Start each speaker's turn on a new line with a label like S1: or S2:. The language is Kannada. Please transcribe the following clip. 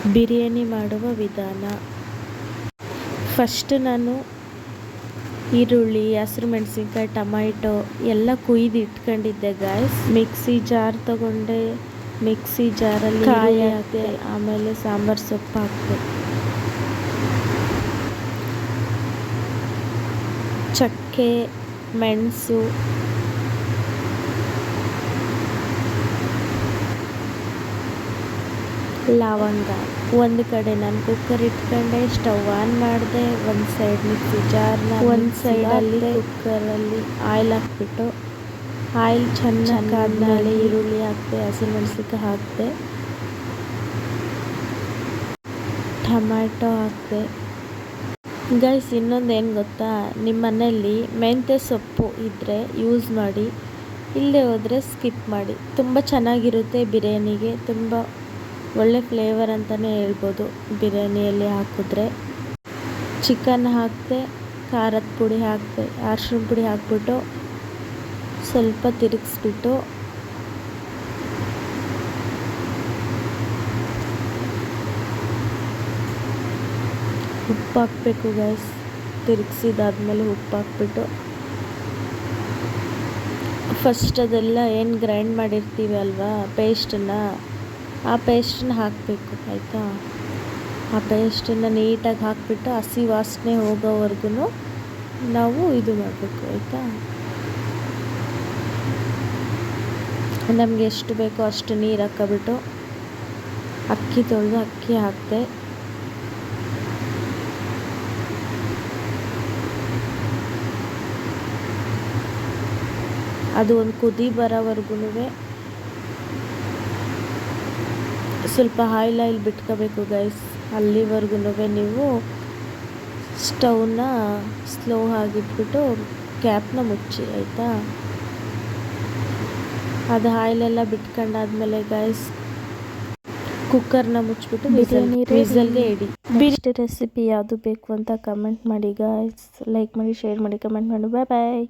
S1: ಬಿರಿಯಾನಿ ಮಾಡುವ ವಿಧಾನ. ಫಸ್ಟ್ ನಾನು ಈರುಳ್ಳಿ, ಹಸಿರು ಮೆಣಸಿನ್ಕಾಯಿ, ಟೊಮೈಟೊ ಎಲ್ಲ ಕುಯ್ದು ಇಟ್ಕೊಂಡಿದ್ದೆ ಗಾಯ್ಸ್. ಮಿಕ್ಸಿ ಜಾರ್ ತಗೊಂಡೆ, ಮಿಕ್ಸಿ ಜಾರಲ್ಲಿ ಕಾಯಿ ಹಾಕಿದೆ, ಆಮೇಲೆ ಸಾಂಬಾರು ಸೊಪ್ಪು ಹಾಕಿದೆ, ಚಕ್ಕೆ, ಮೆಣಸು, ಲವಂಗ. ಒಂದು ಕಡೆ ನಾನು ಕುಕ್ಕರ್ ಇಟ್ಕೊಂಡೆ, ಸ್ಟವ್ ಆನ್ ಮಾಡಿದೆ, ಒಂದು ಸೈಡ್ ಮಿಕ್ಸಿ ಜಾರ್ನ, ಒಂದು ಸೈಡಲ್ಲಿ ಕುಕ್ಕರಲ್ಲಿ ಆಯಿಲ್ ಹಾಕ್ಬಿಟ್ಟು, ಆಯಿಲ್ ಚೆನ್ನಾಗಾದ್ಮೇಲೆ ಈರುಳ್ಳಿ ಹಾಕಿದೆ, ಹಸಿರು ಮೆಣಸಿನ್ಕಾಯಿ ಹಾಕಿದೆ, ಟೊಮ್ಯಾಟೊ ಹಾಕಿದೆ. ಗೈಸ್ ಇನ್ನೊಂದು ಏನು ಗೊತ್ತಾ, ನಿಮ್ಮ ಮನೆಯಲ್ಲಿ ಮೆಂತ್ಯ ಸೊಪ್ಪು ಇದ್ದರೆ ಯೂಸ್ ಮಾಡಿ, ಇಲ್ಲದೆ ಹೋದರೆ ಸ್ಕಿಪ್ ಮಾಡಿ. ತುಂಬ ಚೆನ್ನಾಗಿರುತ್ತೆ ಬಿರಿಯಾನಿಗೆ, ತುಂಬ ಒಳ್ಳೆ ಫ್ಲೇವರ್ ಅಂತಲೇ ಹೇಳ್ಬೋದು ಬಿರಿಯಾನಿಯಲ್ಲಿ ಹಾಕಿದ್ರೆ. ಚಿಕನ್ ಹಾಕಿದೆ, ಖಾರದ ಪುಡಿ ಹಾಕಿದೆ, ಅರಿಶಿನ ಪುಡಿ ಹಾಕ್ಬಿಟ್ಟು ಸ್ವಲ್ಪ ತಿರುಗಿಸ್ಬಿಟ್ಟು ಉಪ್ಪು ಹಾಕಬೇಕು ಗೈಸ್. ತಿರುಗಿಸಿದಾದ್ಮೇಲೆ ಉಪ್ಪು ಹಾಕ್ಬಿಟ್ಟು ಫಸ್ಟ್ ಅದೆಲ್ಲ ಏನು ಗ್ರೈಂಡ್ ಮಾಡಿರ್ತೀವಿ ಅಲ್ವಾ ಪೇಸ್ಟನ್ನು, ಆ ಪೇಸ್ಟನ್ನ ಹಾಕಬೇಕು ಆಯಿತಾ. ಆ ಪೇಸ್ಟನ್ನು ನೀಟಾಗಿ ಹಾಕಿಬಿಟ್ಟು ಹಸಿ ವಾಸನೆ ಹೋಗೋವರೆಗೂ ನಾವು ಇದು ಮಾಡಬೇಕು ಆಯಿತಾ. ನಮಗೆ ಎಷ್ಟು ಬೇಕೋ ಅಷ್ಟು ನೀರು ಹಾಕ್ಕೊಬಿಟ್ಟು ಅಕ್ಕಿ ತೊಳೆದು ಅಕ್ಕಿ ಹಾಕಿದೆ. ಅದು ಒಂದು ಕುದಿ ಬರೋವರೆಗೂ ಸ್ವಲ್ಪ ಆಯಿಲ್ ಬಿಟ್ಕೋಬೇಕು ಗೈಸ್. ಅಲ್ಲಿವರೆಗೂ ನೀವು ಸ್ಟವ್ನ ಸ್ಲೋ ಆಗಿಟ್ಬಿಟ್ಟು ಕ್ಯಾಪ್ನ ಮುಚ್ಚಿ ಆಯಿತಾ. ಅದು ಆಯಿಲೆಲ್ಲ ಬಿಟ್ಕೊಂಡಾದ್ಮೇಲೆ ಗೈಸ್ ಕುಕ್ಕರ್ನ ಮುಚ್ಚಿಬಿಟ್ಟು ವಿಸಲ್ಗೆ ಇಡಿ. ಬಿರಿಯಾನಿ ರೆಸಿಪಿ ಯಾವುದು ಬೇಕು ಅಂತ ಕಮೆಂಟ್ ಮಾಡಿ ಗೈಸ್. ಲೈಕ್ ಮಾಡಿ, ಶೇರ್ ಮಾಡಿ, ಕಮೆಂಟ್ ಮಾಡಿ. ಬಾಯ್ ಬಾಯ್.